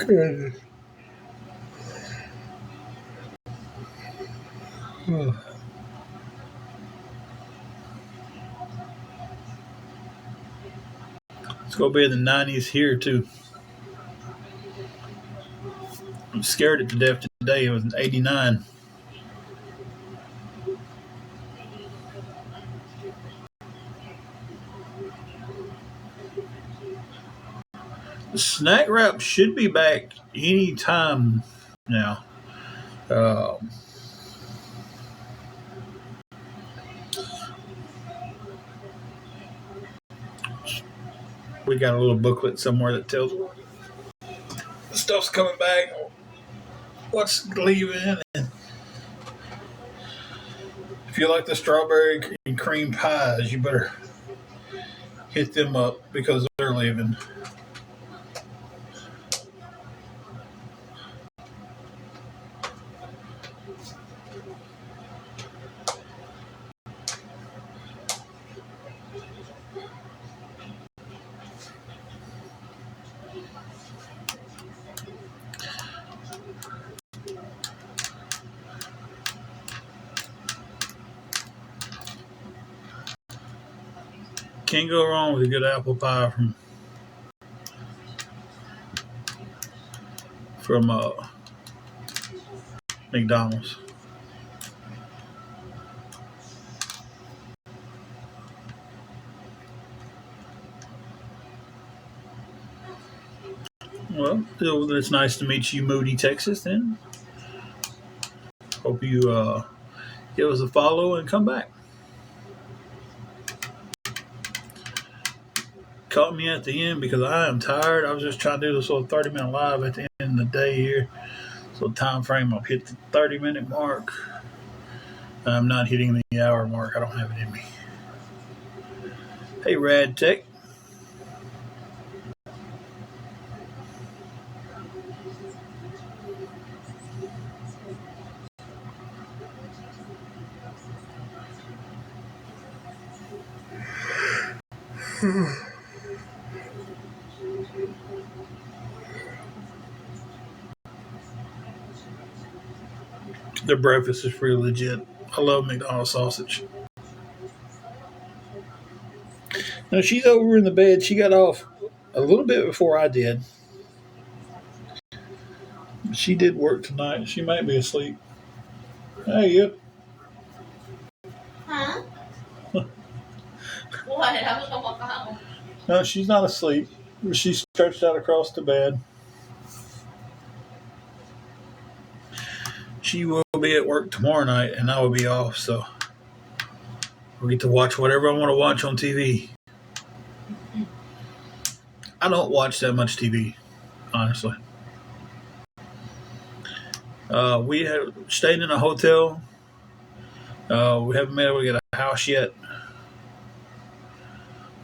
Goodness. It's going to be in the 90s here, too. I'm scared it to death today. It was 89. The snack wrap should be back any time now. Um, we got a little booklet somewhere that tells the stuff's coming back, what's leaving. And if you like the strawberry and cream pies, you better hit them up because they're leaving. Can't go wrong with a good apple pie from McDonald's. Well, it's nice to meet you, Moody, Texas. Then hope you give us a follow and come back. Caught me at the end because I am tired. I was just trying to do this little 30-minute live at the end of the day here. So time frame, I'll hit the 30-minute mark. I'm not hitting the hour mark. I don't have it in me. Hey, Rad Tech. Their breakfast is pretty legit. I love McDonald's sausage. Now she's over in the bed. She got off a little bit before I did. She did work tonight. She might be asleep. Hey, yep. Huh? What? I was gonna walk home. No, she's not asleep. She's stretched out across the bed. She will be at work tomorrow night, and I will be off, so we'll get to watch whatever I want to watch on TV. I don't watch that much TV, honestly. We have stayed in a hotel. We haven't been able to get a house yet.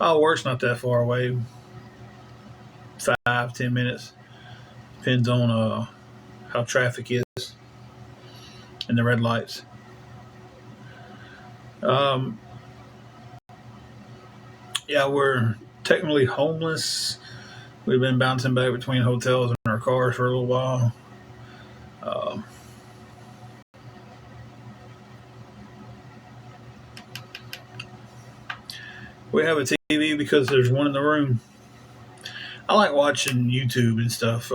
Oh, work's not that far away. 5-10 minutes. Depends on how traffic is and the red lights. Yeah, we're technically homeless. We've been bouncing back between hotels and our cars for a little while. We have a TV because there's one in the room. I like watching YouTube and stuff.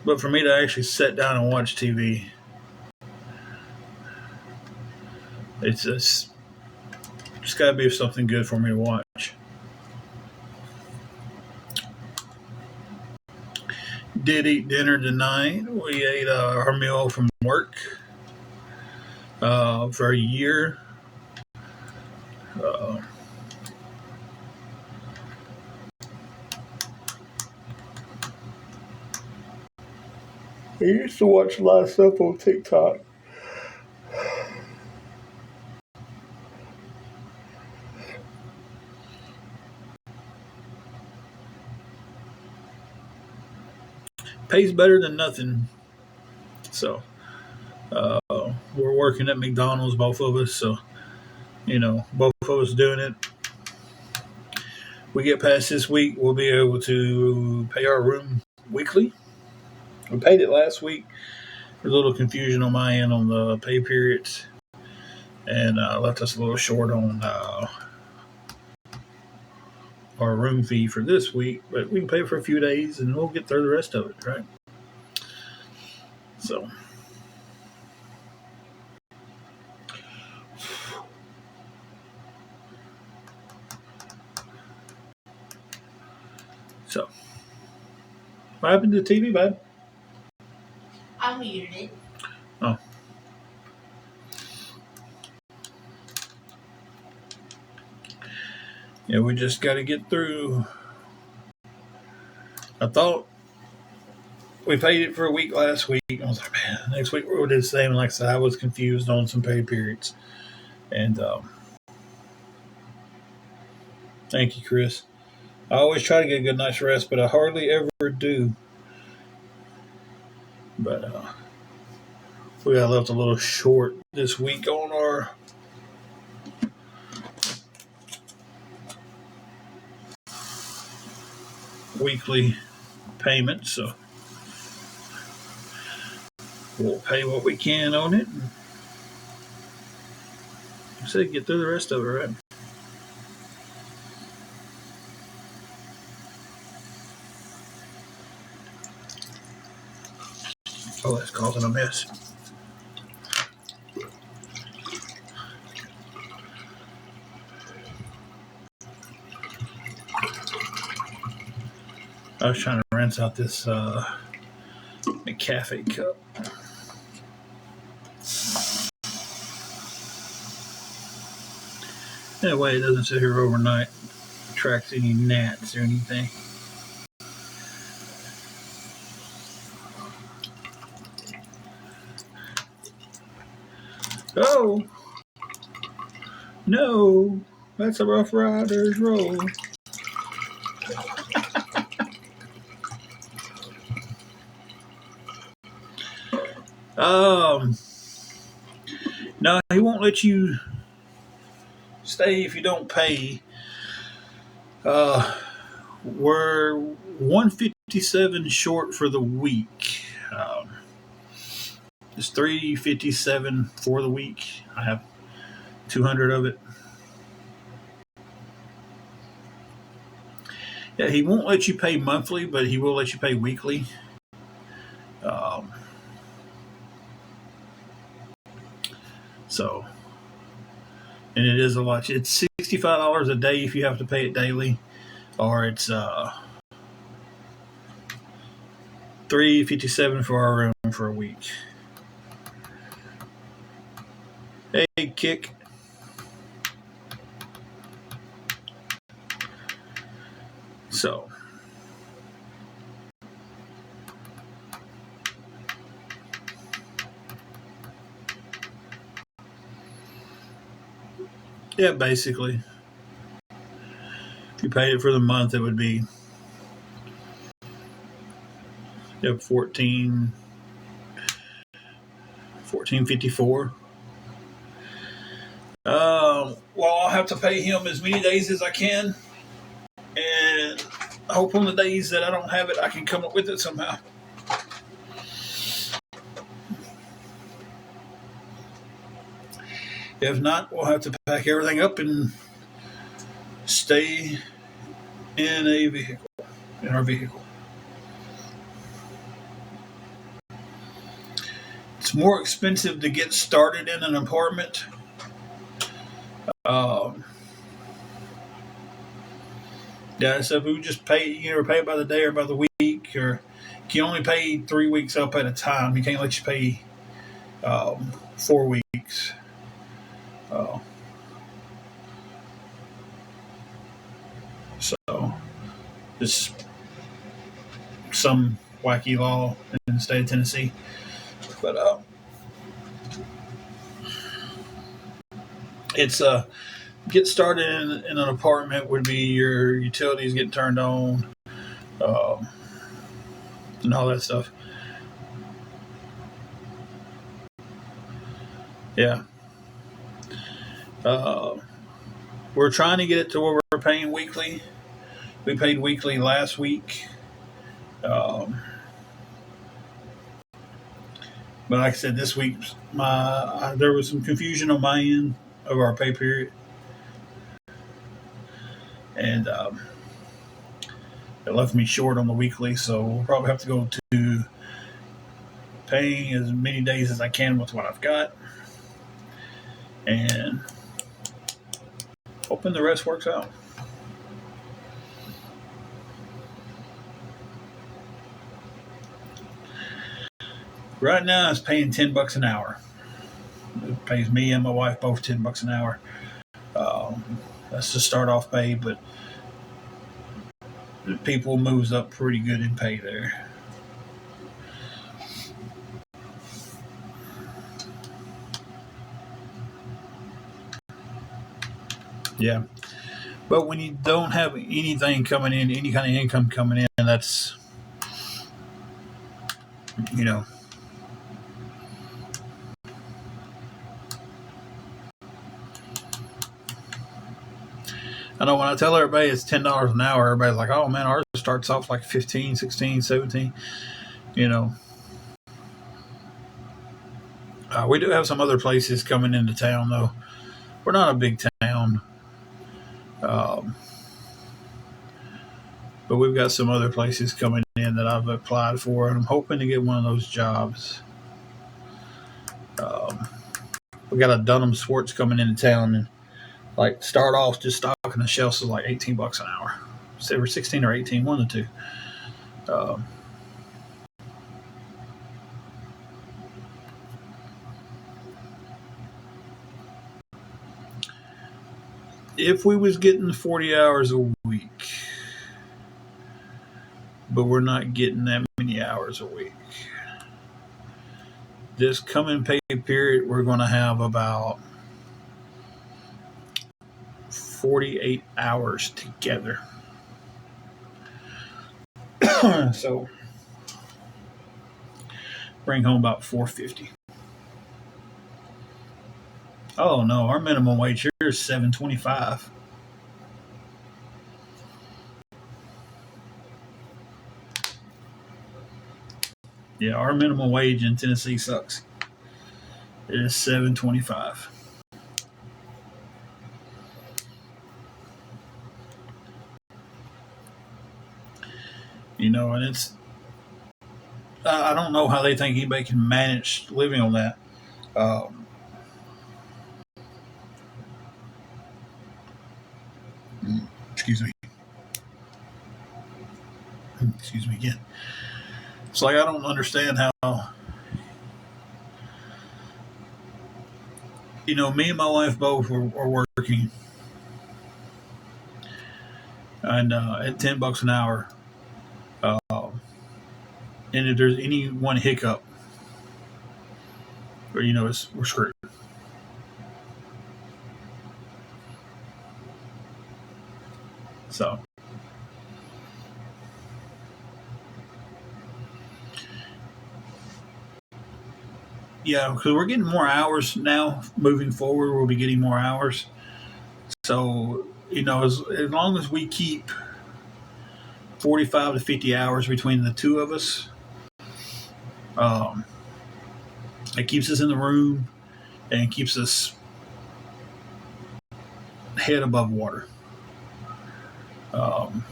But for me to actually sit down and watch TV, it's got to be something good for me to watch. Did eat dinner tonight. We ate our meal from work for a year. I used to watch a lot of stuff on TikTok. Pays better than nothing. So we're working at McDonald's, both of us. So both of us doing it. we get past this week, we'll be able to pay our room weekly. We paid it last week. There's a little confusion on my end on the pay periods, and left us a little short on our room fee for this week. But we can pay for a few days, and we'll get through the rest of it, right? So, what happened to the TV, babe? I muted it. Oh. Yeah, we just got to get through. I thought we paid it for a week last week. I was like, man, next week we'll do the same. Like I said, I was confused on some pay periods. And thank you, Chris. I always try to get a good night's rest, but I hardly ever do. But we got left a little short this week on our weekly payment, so we'll pay what we can on it. I said get through the rest of it, right? Oh, that's causing a mess. I was trying to rinse out this McCafe cup. That way it doesn't sit here overnight, attracts any gnats or anything. Oh! No! That's a Rough Riders roll. No, he won't let you stay if you don't pay. We're 157 short for the week. It's 357 for the week. I have 200 of it. Yeah, he won't let you pay monthly, but he will let you pay weekly. So, and it is a lot. It's $65 a day if you have to pay it daily, or it's $357 for our room for a week. Hey, Kick. So, yeah, basically, if you paid it for the month, it would be $14.54. Well, I'll have to pay him as many days as I can, and I hope on the days that I don't have it, I can come up with it somehow. If not, we'll have to pack everything up and stay in our vehicle. It's more expensive to get started in an apartment. Yeah, so if we just pay, pay it by the day or by the week, or you can only pay 3 weeks up at a time. You can't let you pay 4 weeks. So, just some wacky law in the state of Tennessee. But it's get started in an apartment would be your utilities getting turned on, and all that stuff. Yeah. We're trying to get it to where we're paying weekly. We paid weekly last week. Um, but like I said, this week there was some confusion on my end of our pay period, and it left me short on the weekly. So we'll probably have to go to paying as many days as I can with what I've got, and hoping the rest works out. Right now, it's paying $10 an hour. It pays me and my wife both $10 an hour. That's the start off pay, but people moves up pretty good in pay there. Yeah, but when you don't have anything coming in, any kind of income coming in, that's you know. I know when I tell everybody it's $10 an hour, everybody's like, oh man, ours starts off like 15, 16, 17. You know, we do have some other places coming into town, though. We're not a big town, um, but we've got some other places coming in that I've applied for, and I'm hoping to get one of those jobs. Um, we got a Dunham Swartz coming into town, and like start off just stocking the shelves is like $18 an hour, so or 16 or 18, one of the two. If we was getting 40 hours a week, but we're not getting that many hours a week. This coming pay period, we're going to have about 48 hours together. So bring home about 450. Oh no, our minimum wage here is $7.25. Yeah, our minimum wage in Tennessee sucks. It is $7.25. You know, and it's I don't know how they think anybody can manage living on that. Um, excuse me. Excuse me again. It's like I don't understand how me and my wife both are working, and at $10 an hour, uh, and if there's any one hiccup, or we're screwed. So yeah, because we're getting more hours now. Moving forward, we'll be getting more hours. So as long as we keep 45 to 50 hours between the two of us, um, it keeps us in the room and keeps us head above water. Um,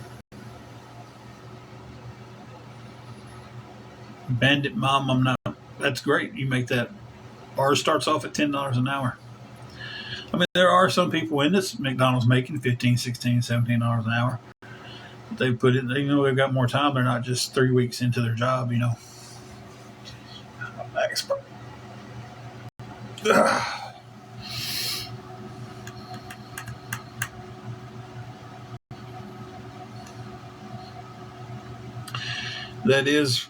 Bandit Mom, I'm not. That's great. You make that. Ours starts off at $10 an hour. I mean, there are some people in this McDonald's making 15, 16, $17 an hour. They put it. They've got more time. They're not just 3 weeks into their job. Expert. That is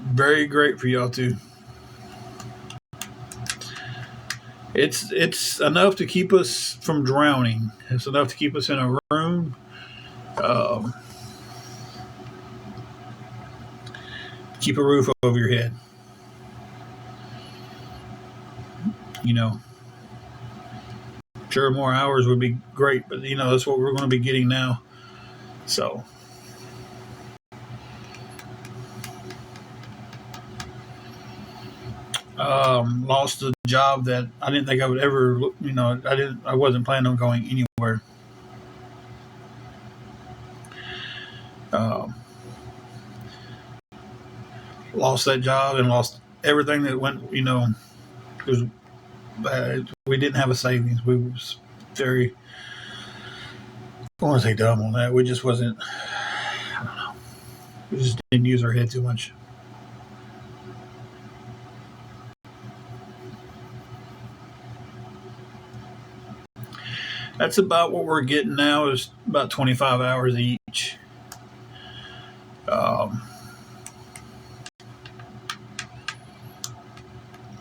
very great for y'all too. It's enough to keep us from drowning. It's enough to keep us in a room. Um, keep a roof over your head. Sure, more hours would be great, but that's what we're going to be getting now. So lost a job that I didn't think I would ever. I wasn't planning on going anywhere. Um, Lost that job and lost everything that went. It was we didn't have a savings. We was very. I want to say dumb on that. We just wasn't. We just didn't use our head too much. That's about what we're getting now. Is about 25 hours each. Um,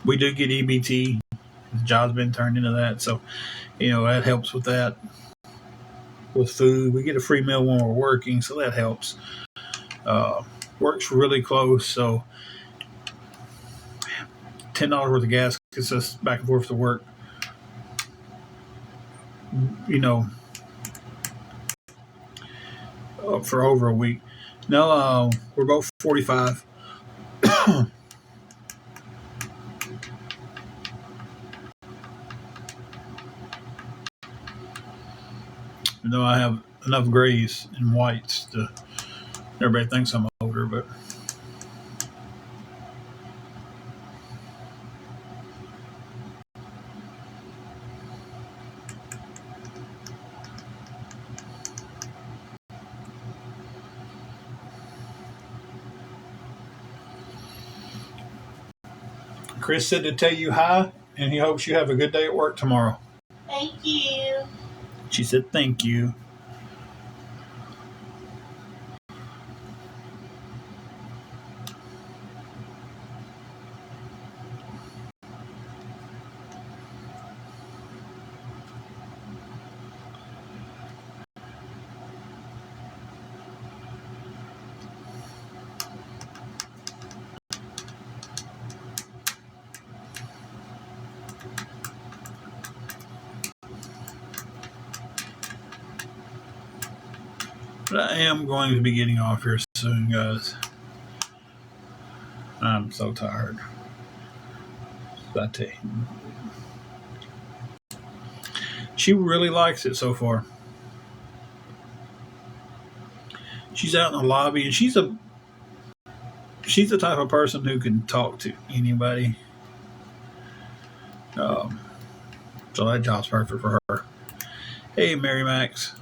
we do get EBT. The job's been turned into that, so that helps with that. With food, we get a free meal when we're working, so that helps. Uh, Works really close, so $10 worth of gas gets us back and forth to work. For over a week. No, we're both 45. I have enough grays and whites to. Everybody thinks I'm older, but Chris said to tell you hi, and he hopes you have a good day at work tomorrow. Thank you. She said thank you. But I am going to be getting off here soon, guys. I'm so tired. I tell you. She really likes it so far. She's out in the lobby, and she's the type of person who can talk to anybody. So that job's perfect for her. Hey, Mary Max.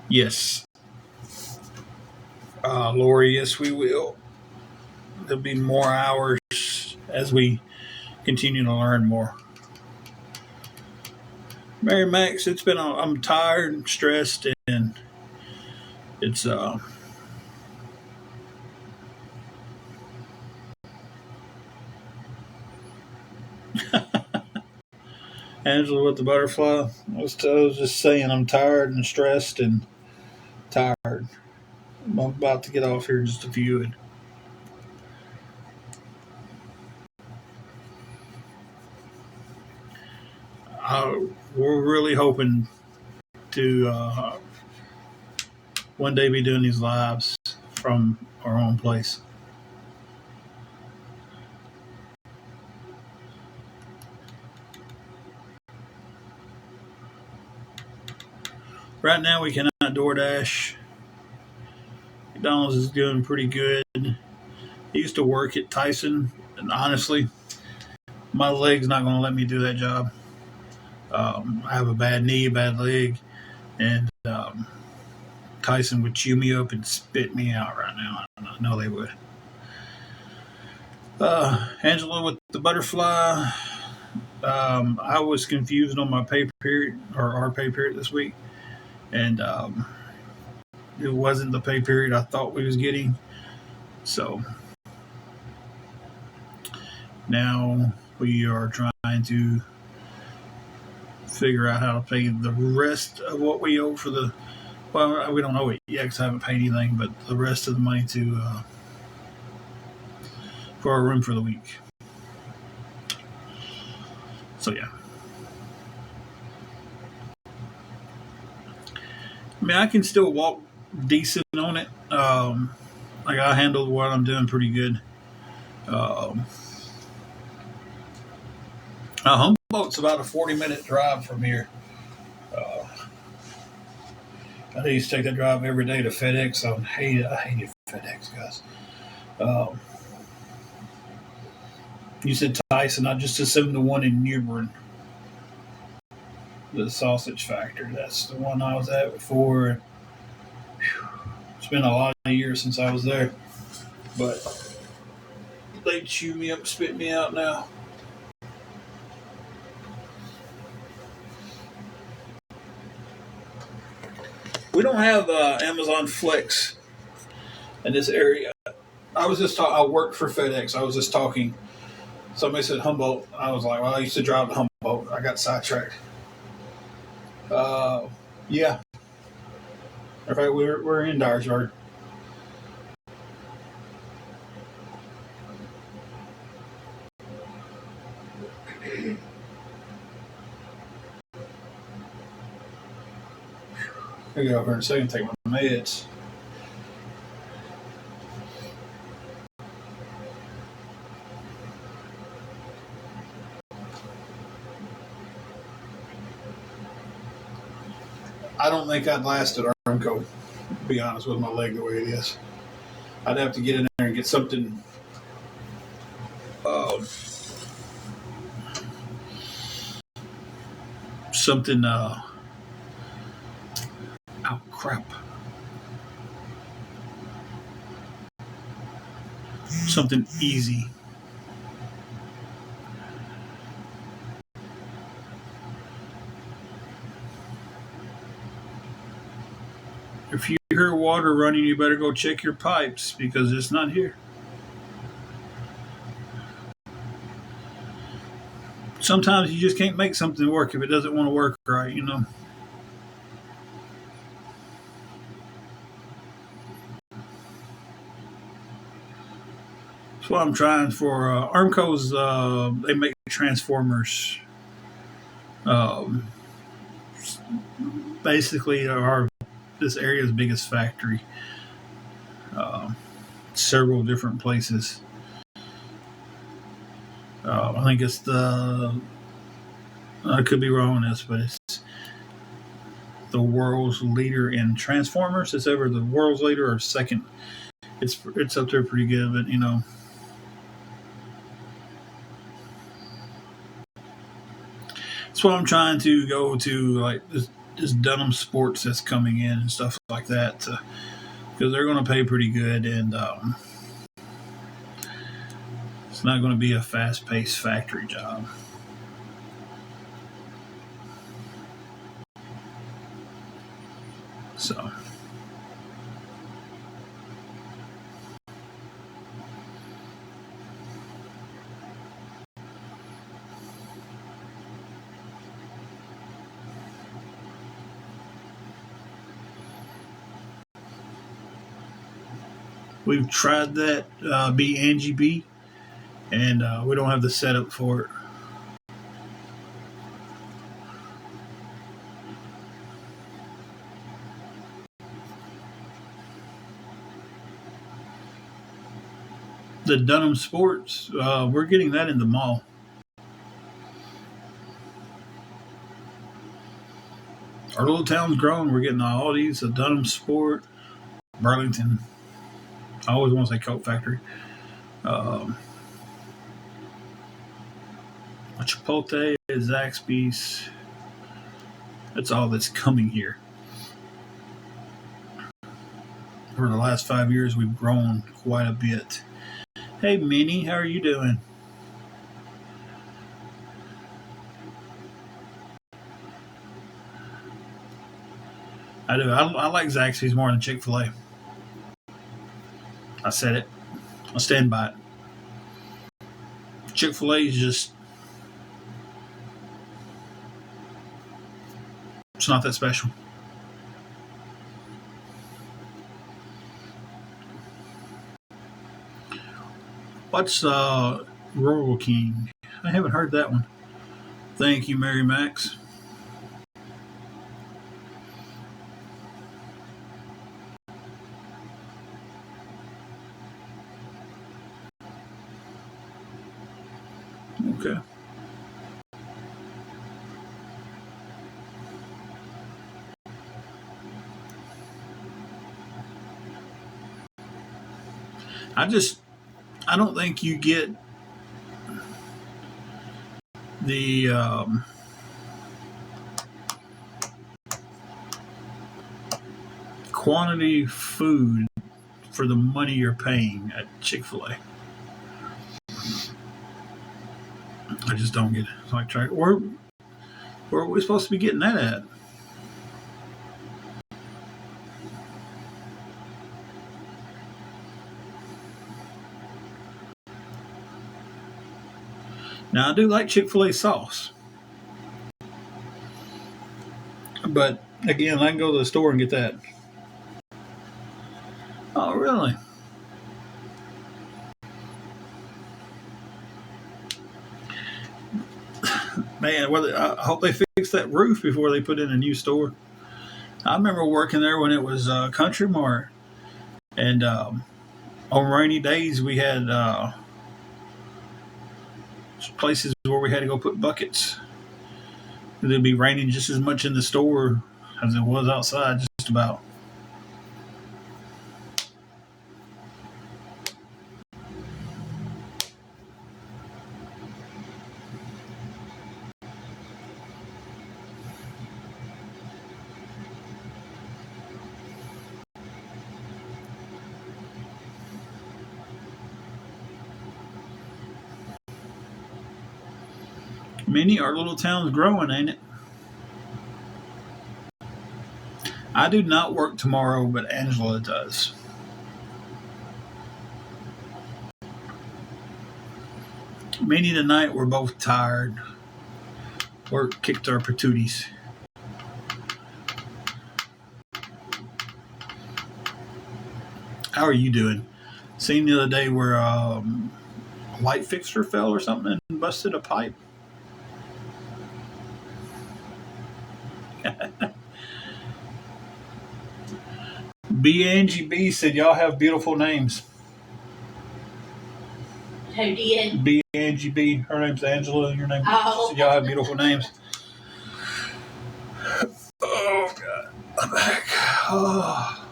Yes. Lori, yes, we will. There'll be more hours as we continue to learn more. Mary Max, I'm tired and stressed, and it's Angela with the butterfly. I was just saying I'm tired and stressed and tired. I'm about to get off here in just a few. And we're really hoping to one day be doing these lives from our own place. Right now, we cannot DoorDash. McDonald's is doing pretty good. I used to work at Tyson, and honestly, my leg's not going to let me do that job. I have a bad knee, bad leg, and Tyson would chew me up and spit me out right now. I know they would. Angela with the butterfly. I was confused on my pay period, or our pay period this week, and it wasn't the pay period I thought we was getting. So now we are trying to figure out how to pay the rest of what we owe for the Well, we don't know it yet because I haven't paid anything, but the rest of the money to for our room for the week. So yeah, I mean I can still walk decent on it. Like I handle what I'm doing pretty good. Um, Humboldt's about a 40-minute drive from here. Uh, I used to take that drive every day to FedEx. I hated FedEx guys. Um, you said Tyson. I just assumed the one in New Bern, the sausage factory. That's the one I was at before. It's been a lot of years since I was there, but they chew me up, spit me out now. We don't have Amazon Flex in this area. I worked for FedEx. I was just talking. Somebody said Humboldt. I was like, well, I used to drive to Humboldt. I got sidetracked. Uh, yeah. In fact, we're in Dyer's Yard. I'll get over here in a second and take my meds. I don't think I'd last at Armco, to be honest, with my leg the way it is. I'd have to get in there and get something. Uh, something. Oh, crap. Something easy. If you hear water running, you better go check your pipes because it's not here. Sometimes you just can't make something work if it doesn't want to work right, you know. That's what I'm trying for. Armco's, they make transformers. Um, Basically, are this area's biggest factory. Um, Several different places. I think it's I could be wrong on this, but it's the world's leader in transformers. It's ever the world's leader or second. It's up there pretty good, but you know, that's what I'm trying to go to, like this Dunham Sports that's coming in and stuff like that, because they're going to pay pretty good, and it's not going to be a fast-paced factory job. So we've tried that be Angie B, and we don't have the setup for it. The Dunham Sports, we're getting that in the mall. Our little town's grown. We're getting all these, the Dunham Sport, Burlington. I always want to say Coke Factory. Um, Chipotle, Zaxby's. That's all that's coming here. For the last 5 years, we've grown quite a bit. Hey, Minnie, how are you doing? I do. I like Zaxby's more than Chick-fil-A. I said it. I stand by it. Chick-fil-A is just, it's not that special. What's Rural King? I haven't heard that one. Thank you, Mary Max. Okay. I don't think you get the quantity of food for the money you're paying at Chick-fil-A. I just don't get it. Like, where are we supposed to be getting that at? Now, I do like Chick-fil-A sauce. But, again, I can go to the store and get that. Oh, really? Man, well, I hope they fix that roof before they put in a new store. I remember working there when it was Country Mart. And on rainy days, we had places where we had to go put buckets. It'd be raining just as much in the store as it was outside, just about. Many our little town's growing, ain't it? I do not work tomorrow, but Angela does. Minnie tonight, we're both tired. Work kicked our patooties. How are you doing? Seen the other day where a light fixture fell or something and busted a pipe. B. Angie B said y'all have beautiful names. Who did? B. Angie B. Her name's Angela. Your name. Oh. Said y'all have beautiful names. Oh God, I'm back. Oh.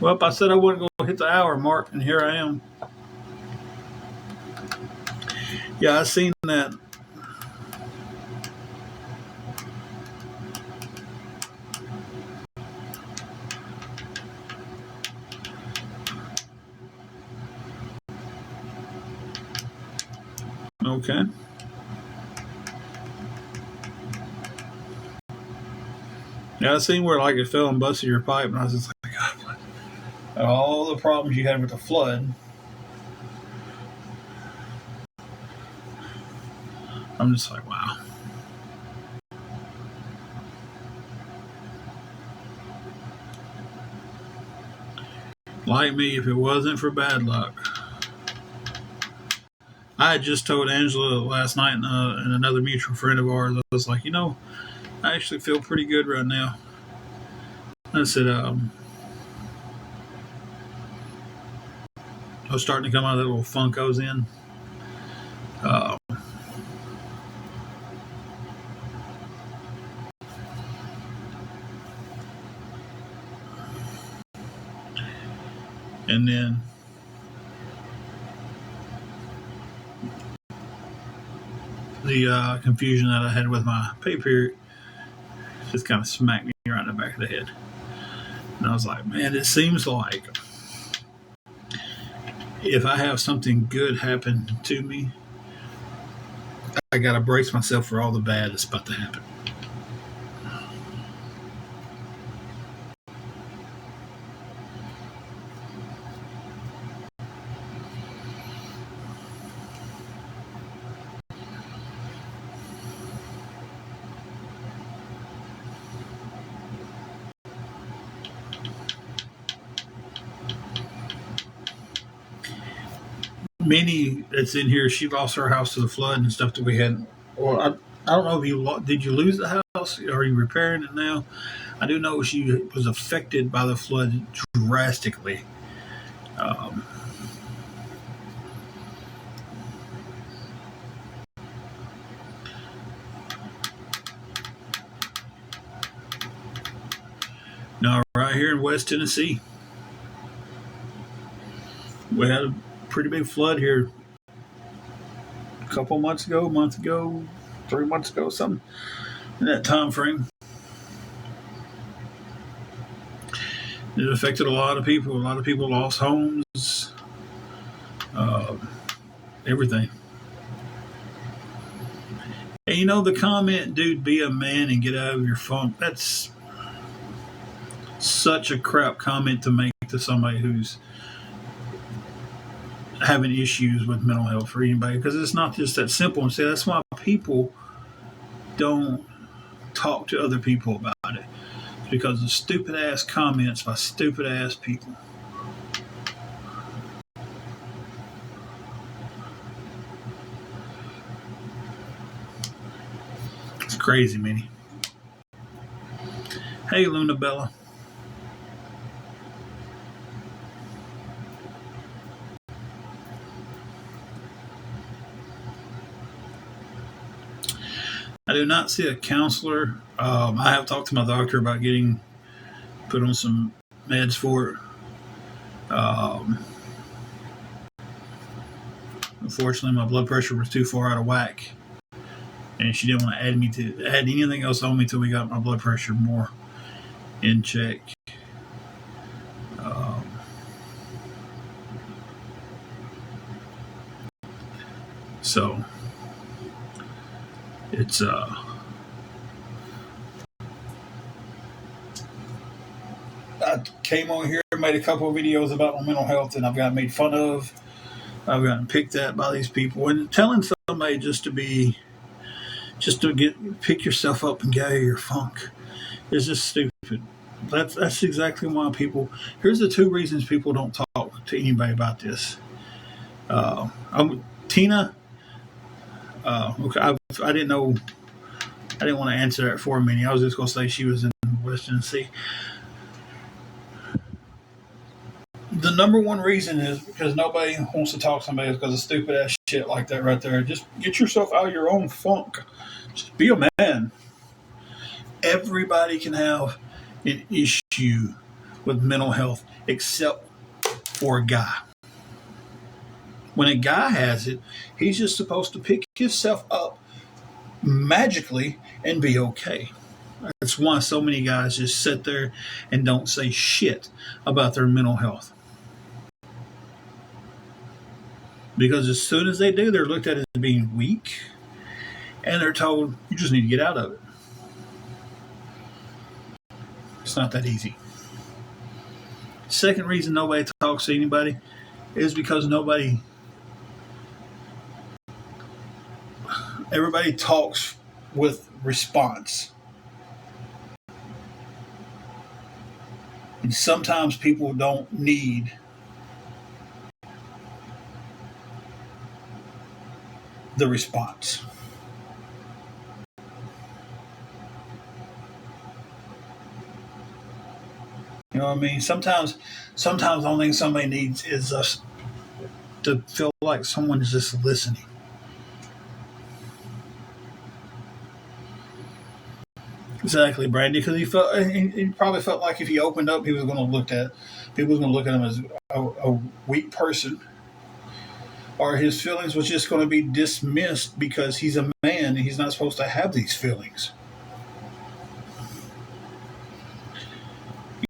Well, I said I wasn't going to hit the hour mark, and here I am. Yeah, I seen that. Okay. Yeah, I seen where like it fell and busted your pipe, and I was just like, God, all the problems you had with the flood. I'm just like, wow. Like me, if it wasn't for bad luck. I had just told Angela last night and another mutual friend of ours, I was like, I actually feel pretty good right now. I said, I was starting to come out of that little funk I was in. Uh, and then the confusion that I had with my pay period just kind of smacked me right in the back of the head. And I was like, man, it seems like if I have something good happen to me, I got to brace myself for all the bad that's about to happen. Minnie that's in here, she lost her house to the flood and stuff that we had. Well, I don't know if did you lose the house? Are you repairing it now? I do know she was affected by the flood drastically. Um, now, right here in West Tennessee, we had a pretty big flood here a couple months ago, 3 months ago, something in that time frame. It affected a lot of people. A lot of people lost homes, uh, everything. And the comment, dude, be a man and get out of your funk. That's such a crap comment to make to somebody who's having issues with mental health for anybody, because it's not just that simple. And say that's why people don't talk to other people about it. It's because of stupid ass comments by stupid ass people. It's crazy, Minnie. Hey, Luna Bella. I do not see a counselor. I have talked to my doctor about getting put on some meds for it. Unfortunately, my blood pressure was too far out of whack, and she didn't want to add anything else on me until we got my blood pressure more in check. Um, so it's I came on here and made a couple of videos about my mental health, and I've gotten made fun of. I've gotten picked at by these people, and telling somebody just to pick yourself up and get out of your funk is just stupid. That's exactly why people. Here's the two reasons people don't talk to anybody about this. Tina. Okay, I didn't know. I didn't want to answer that for a minute. I was just going to say she was in West Tennessee. The number one reason is because nobody wants to talk to somebody because of stupid ass shit like that right there. Just get yourself out of your own funk. Just be a man. Everybody can have an issue with mental health except for a guy. When a guy has it, he's just supposed to pick himself up magically and be okay. That's why so many guys just sit there and don't say shit about their mental health. Because as soon as they do, they're looked at as being weak, and they're told, you just need to get out of it. It's not that easy. Second reason nobody talks to anybody is because everybody talks with response. And sometimes people don't need the response. You know what I mean? Sometimes the only thing somebody needs is us to feel like someone is just listening. Exactly, Brandy. Because he probably felt like if he opened up, people was going to look at him as a weak person, or his feelings was just going to be dismissed because he's a man and he's not supposed to have these feelings.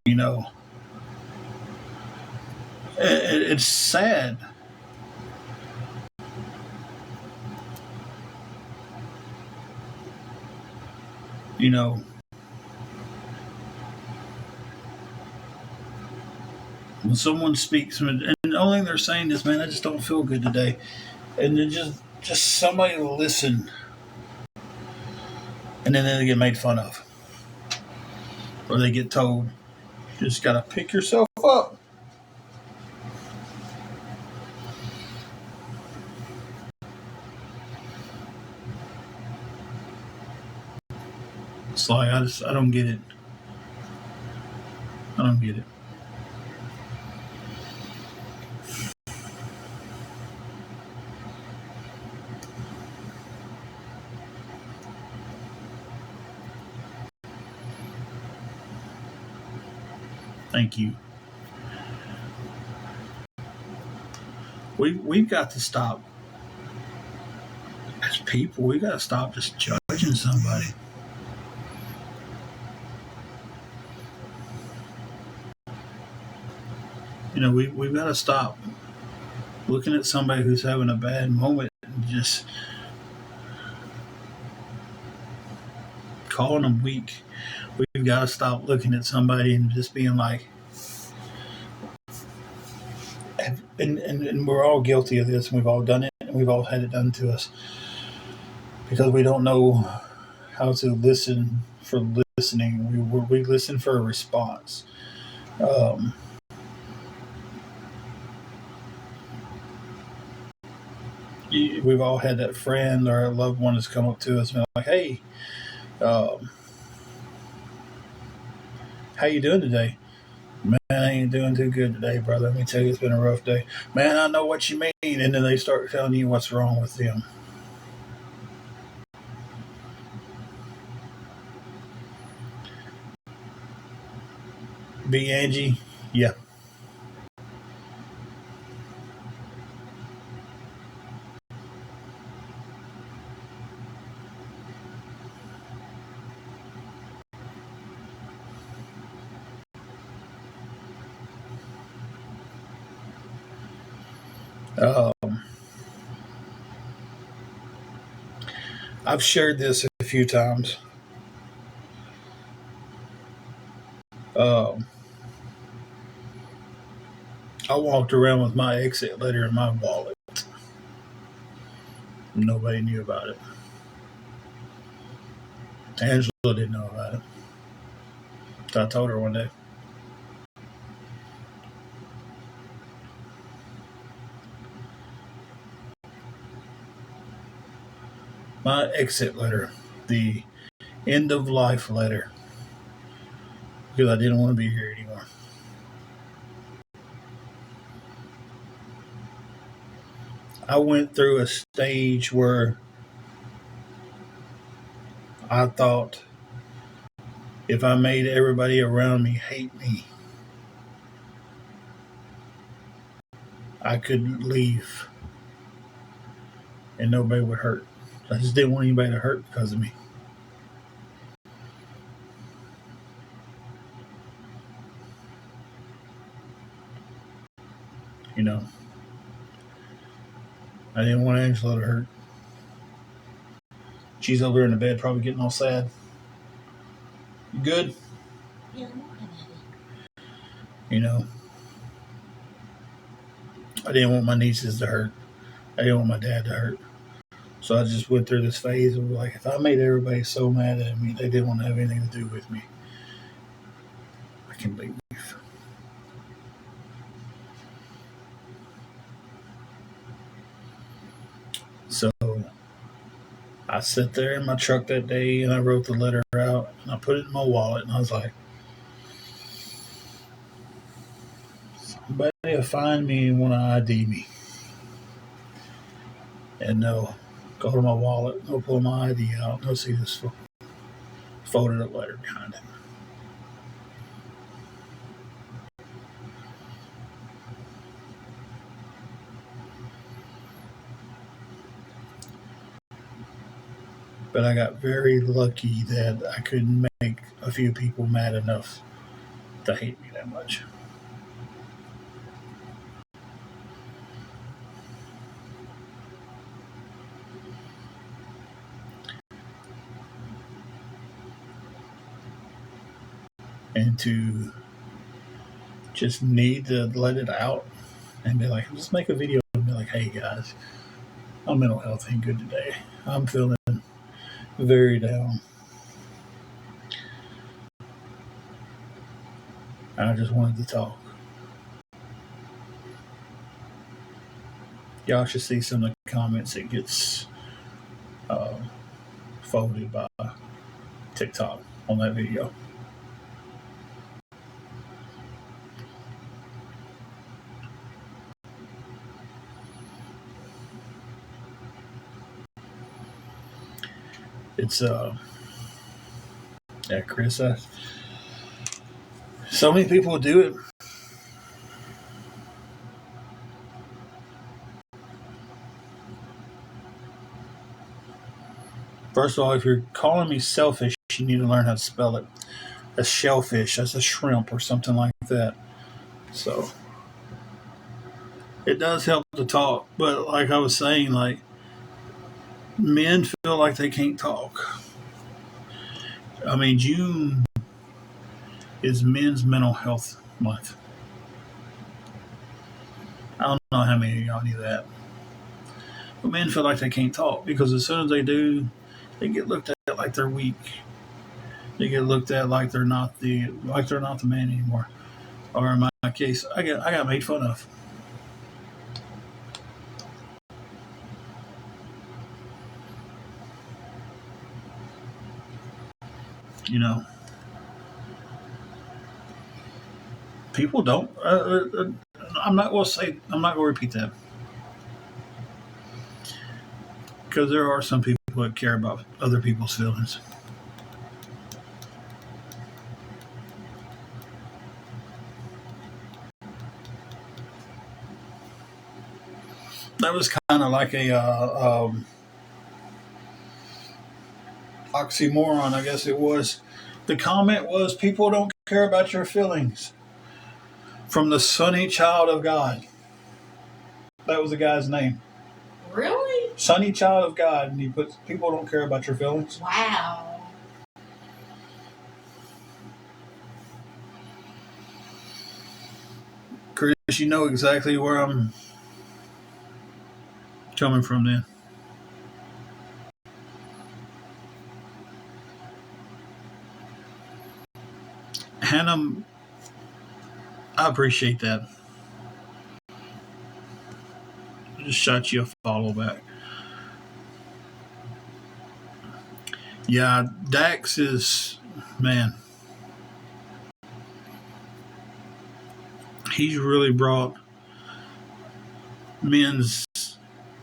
You know, it's sad. You know, when someone speaks, and the only thing they're saying is, "Man, I just don't feel good today," and then just somebody to listen, and then they get made fun of, or they get told, "You just got to pick yourself up." It's like I don't get it. I don't get it. Thank you. We've got to stop as people. We got to stop just judging somebody. We've got to stop looking at somebody who's having a bad moment and just calling them weak. We've got to stop looking at somebody and just being like, and we're all guilty of this, and we've all done it, and we've all had it done to us because we don't know how to listen for listening. We listen for a response. Um, we've all had that friend or a loved one that's come up to us and been like, "Hey, um, how you doing today?" Man, I ain't doing too good today, brother. Let me tell you, it's been a rough day. Man, I know what you mean. And then they start telling you what's wrong with them. Be Angie? Yeah. Um, I've shared this a few times. Um, I walked around with my exit letter in my wallet. Nobody knew about it. Angela didn't know about it. So I told her one day. My exit letter, the end of life letter, because I didn't want to be here anymore. I went through a stage where I thought if I made everybody around me hate me, I could leave and nobody would hurt. I just didn't want anybody to hurt because of me. You know, I didn't want Angela to hurt. She's over there in the bed, probably getting all sad. You good? Yeah, I'm looking at it. You know, I didn't want my nieces to hurt. I didn't want my dad to hurt. So I just went through this phase of like, if I made everybody so mad at me, they didn't want to have anything to do with me, I can leave. So I sat there in my truck that day and I wrote the letter out and I put it in my wallet and I was like, somebody will find me and want to ID me. And they'll go to my wallet and they'll pull my ID out and they'll see this folded up letter behind it. But I got very lucky that I could make a few people mad enough to hate me that much. And to just need to let it out and be like, just make a video and be like, hey guys, my mental health ain't good today. I'm feeling very down. I just wanted to talk. Y'all should see some of the comments that gets uh, folded by TikTok. on that video. It's yeah, Chris. So many people do it. First of all, if you're calling me selfish, you need to learn how to spell it. That's shellfish. That's a shrimp or something like that. So it does help to talk, but like I was saying, like men feel like they can't talk. I mean, June is Men's Mental Health Month. I don't know how many of y'all knew that, but men feel like they can't talk because as soon as they do, they get looked at like they're weak. They get looked at like they're not the man anymore. Or in my case, I got made fun of. You know, people don't. I'm not going to say. I'm not going to repeat that because there are some people that care about other people's feelings. That was kind of like a oxymoron, I guess it was. The comment was, "People don't care about your feelings." From the Sunny Child of God. That was the guy's name. Really? Sunny Child of God, and he puts, "People don't care about your feelings." Wow. Chris, you know exactly where I'm coming from then. Hannah, I appreciate that. I just shot you a follow back. Yeah, Dax is, man, he's really brought men's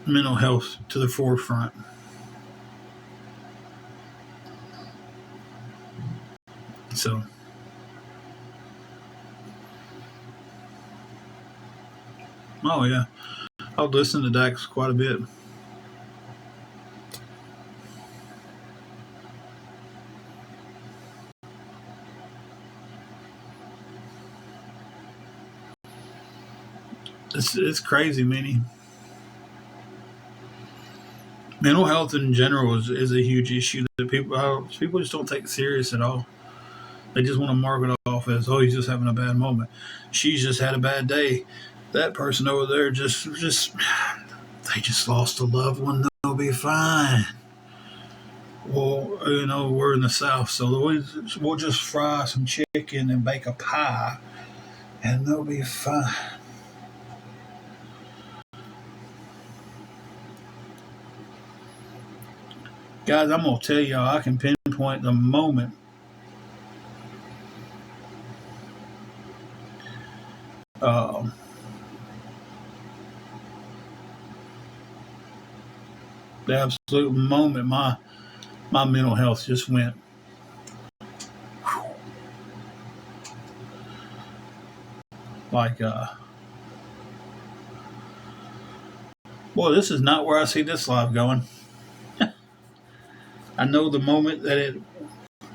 mental health to the forefront. So, oh yeah, I'll listen to Dax quite a bit. It's crazy, Minnie. Mental health in general is a huge issue that people just don't take serious at all. They just want to mark it off as, oh, he's just having a bad moment. She's just had a bad day. That person over there just they just lost a loved one. They'll be fine. Well, we're in the South, so we'll just fry some chicken and bake a pie, and they'll be fine. Guys, I'm gonna tell y'all, I can pinpoint the moment um, the absolute moment my mental health just went. Like, boy, this is not where I see this life going. I know the moment that it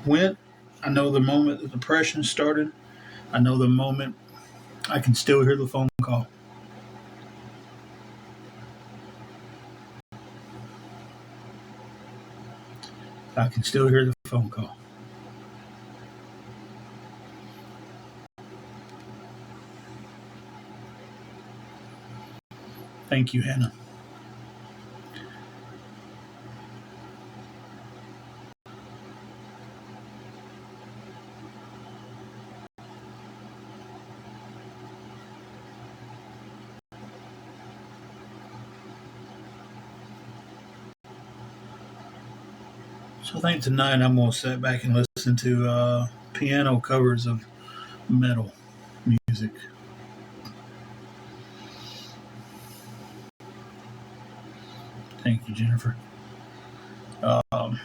went. I know the moment the depression started. I know the moment I can still hear the phone call. I can still hear the phone call. Thank you, Hannah. So I think tonight I'm gonna sit back and listen to piano covers of metal music. Thank you, Jennifer. Um,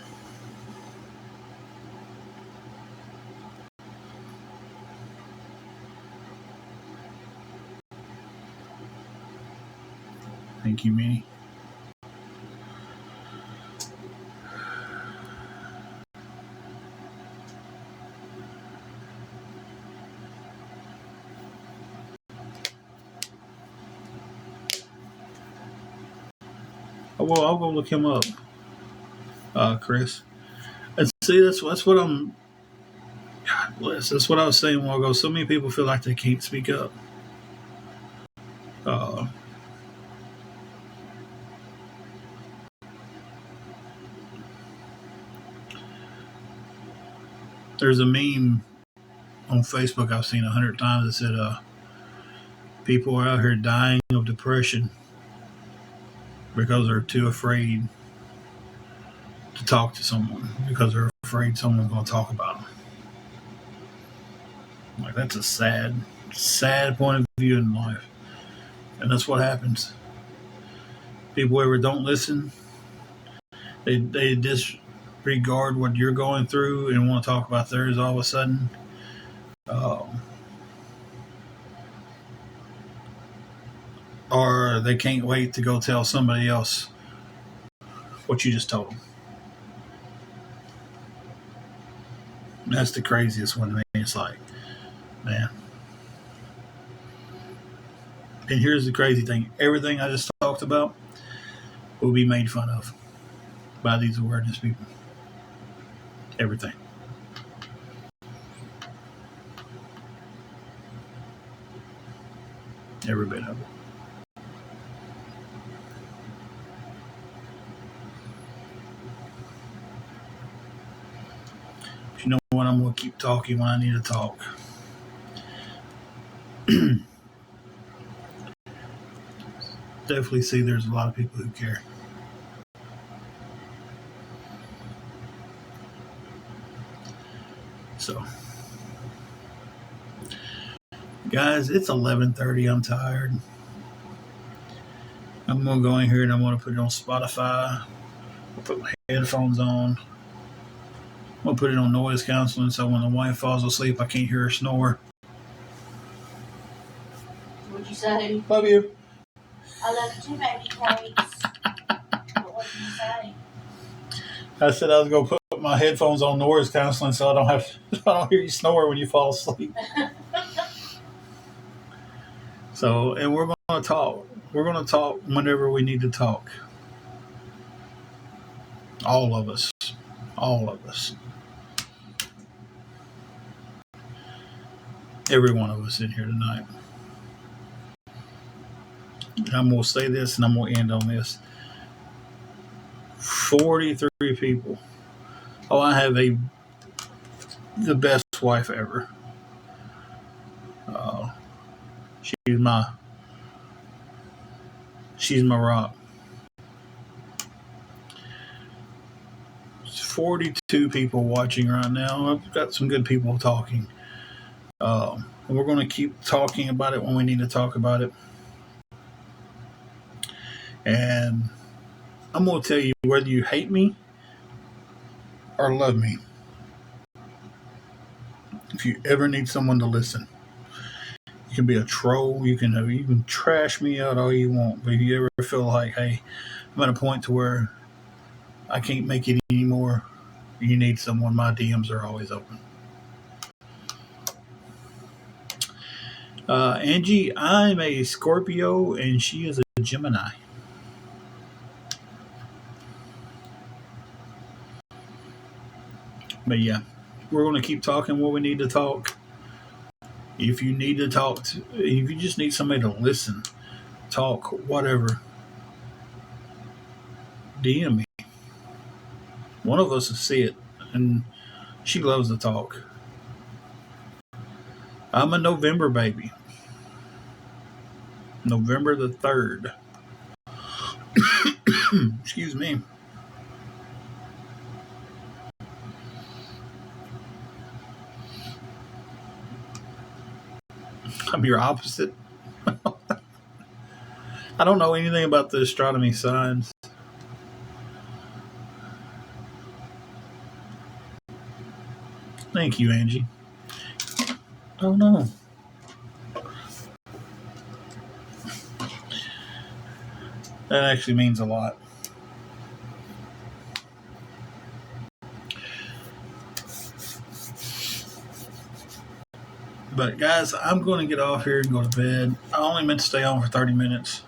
Thank you, Minnie. Oh, well, I'll go look him up, Chris. And see, that's what I'm. God bless. That's what I was saying a while ago. So many people feel like they can't speak up. Uh, there's a meme on Facebook I've seen 100 times that said, "People are out here dying of depression because they're too afraid to talk to someone because they're afraid someone's going to talk about them." Like that's a sad, sad point of view in life, and that's what happens. People ever don't listen. They disregard what you're going through and want to talk about theirs all of a sudden. Um, or they can't wait to go tell somebody else what you just told them. That's the craziest one to me. It's like, man. And here's the crazy thing: everything I just talked about will be made fun of by these awareness people. Everything. Every bit of it. But you know what? I'm going to keep talking when I need to talk. Definitely see there's a lot of people who care. So, guys, it's 11:30. I'm tired. I'm going to go in here and I'm going to put it on Spotify. I'll put my headphones on. I'm going to put it on noise canceling so when the wife falls asleep, I can't hear her snore. What'd you say? Love you. I love you too, baby cakes. What did you say? I said I was going to put my headphones on noise canceling so I don't have I don't hear you snore when you fall asleep. So, and we're going to talk. We're going to talk whenever we need to talk. All of us. All of us. Every one of us in here tonight. And I'm going to say this and I'm going to end on this. 43 people. Oh, I have the best wife ever. Uh, she's my she's my rock. 42 people watching right now. I've got some good people talking. And we're going to keep talking about it when we need to talk about it. And I'm going to tell you whether you hate me or love me. If you ever need someone to listen, you can be a troll. You can trash me out all you want. But if you ever feel like, hey, I'm at a point to where I can't make it anymore, you need someone, my DMs are always open. Angie, I'm a Scorpio and she is a Gemini. But yeah, we're going to keep talking what we need to talk. If you need to talk, if you just need somebody to listen, talk, whatever, DM me. One of us will see it, and she loves to talk. I'm a November baby. November the 3rd. Excuse me. I'm your opposite. I don't know anything about the astronomy signs. Thank you, Angie. Oh no. That actually means a lot. But guys, I'm going to get off here and go to bed. I only meant to stay on for 30 minutes.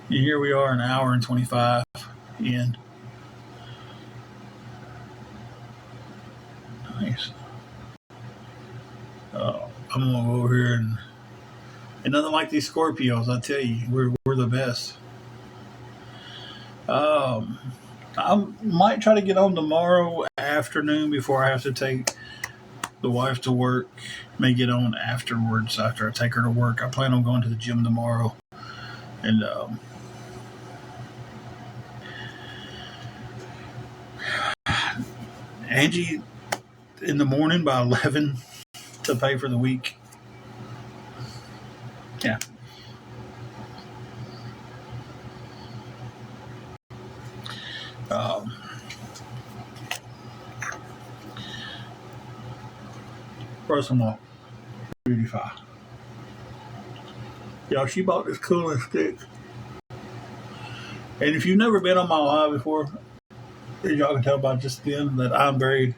Here we are, an hour and 25 in. Nice. I'm going to go over here and nothing like these Scorpios, I tell you, we're the best. I might try to get on tomorrow afternoon before I have to take the wife to work. May get on afterwards after I take her to work. I plan on going to the gym tomorrow. And Angie in the morning by 11 to pay for the week. Yeah. First of all, Beautify. Y'all, she bought this cooling stick. And if you've never been on my live before, as y'all can tell by just then that I'm very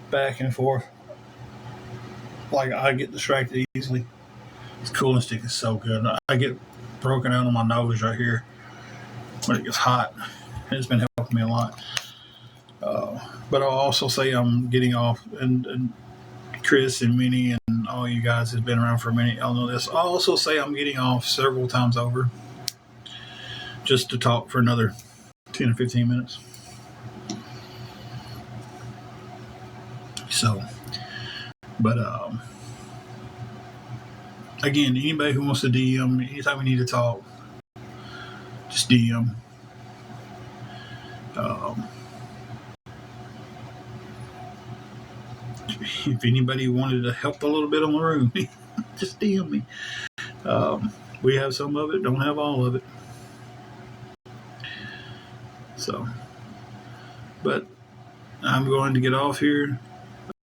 back and forth. Like, I get distracted easily. This cooling stick is so good. I get broken out on my nose right here when it gets hot. It's been helping me a lot. But I'll also say I'm getting off, and Chris and Minnie and all you guys have been around for a minute. Y'all know this. I'll also say I'm getting off several times over just to talk for another 10 or 15 minutes. So, but again, anybody who wants to DM, anytime we need to talk, just DM. If anybody wanted to help a little bit on the room, just DM me. We have some of it, don't have all of it. So, but I'm going to get off here.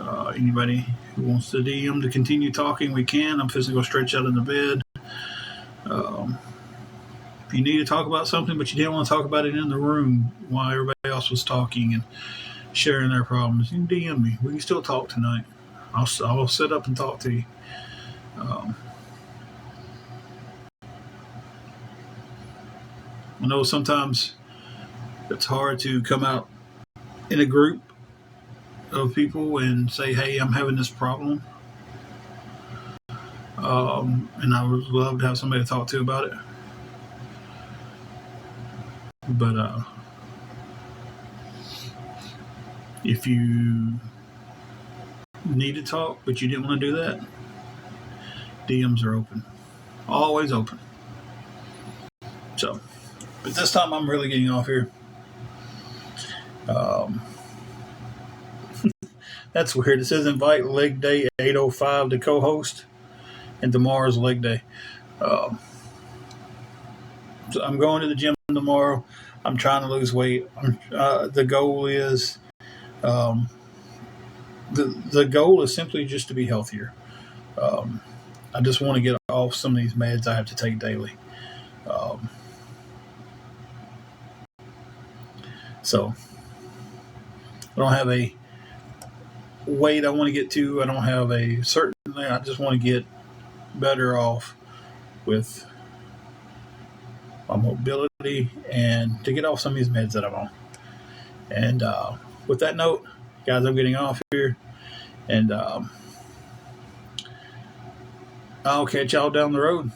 Anybody who wants to DM to continue talking, we can. I'm physically going to stretch out in the bed. If you need to talk about something, but you didn't want to talk about it in the room while everybody else was talking and sharing their problems, you can DM me. We can still talk tonight. I'll sit up and talk to you. I know sometimes it's hard to come out in a group of people and say, hey, I'm having this problem. And I would love to have somebody to talk to about it. But if you need to talk, but you didn't want to do that, DMs are open. Always open. So, but this time I'm really getting off here. That's weird. It says invite leg day at 8:05 to co-host, and tomorrow's leg day. So I'm going to the gym tomorrow. I'm trying to lose weight. The goal is, the goal is simply just to be healthier. I just want to get off some of these meds I have to take daily. So I don't have a weight I want to get to. I don't have a certain thing. I just want to get better off with my mobility and to get off some of these meds that I'm on. And with that note, guys, I'm getting off here. And I'll catch y'all down the road.